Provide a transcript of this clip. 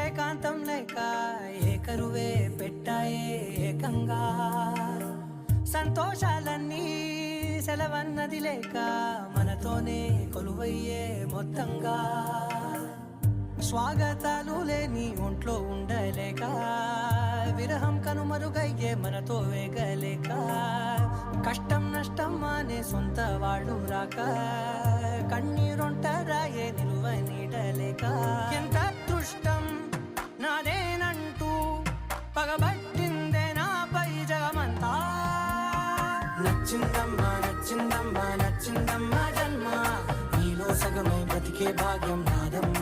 ఏకాంతం లేక ఏకరువే పెట్టాయే ఏకంగా సంతోషాలన్నీ సెలవన్నది లేక మనతోనే కొలువయ్యే మొత్తంగా స్వాగతాలు లేని ఒంట్లో ఉండలేక విరహం కనుమరుగయ్యే మనతో వేగలేక కష్టం నష్టం అనే సొంత వాళ్ళు రాక కన్నీరొంటరాయే నిలువ నీడలేక ఎంత అదృష్టం నాదేనంటూ పగబట్టిందే నాపై జగమంతా నచ్చిందమ్మా నచ్చిందమ్మా నచ్చిందమ్మా జన్మ నీలో సగమై బ్రతికే భాగ్యం నాదమ్మ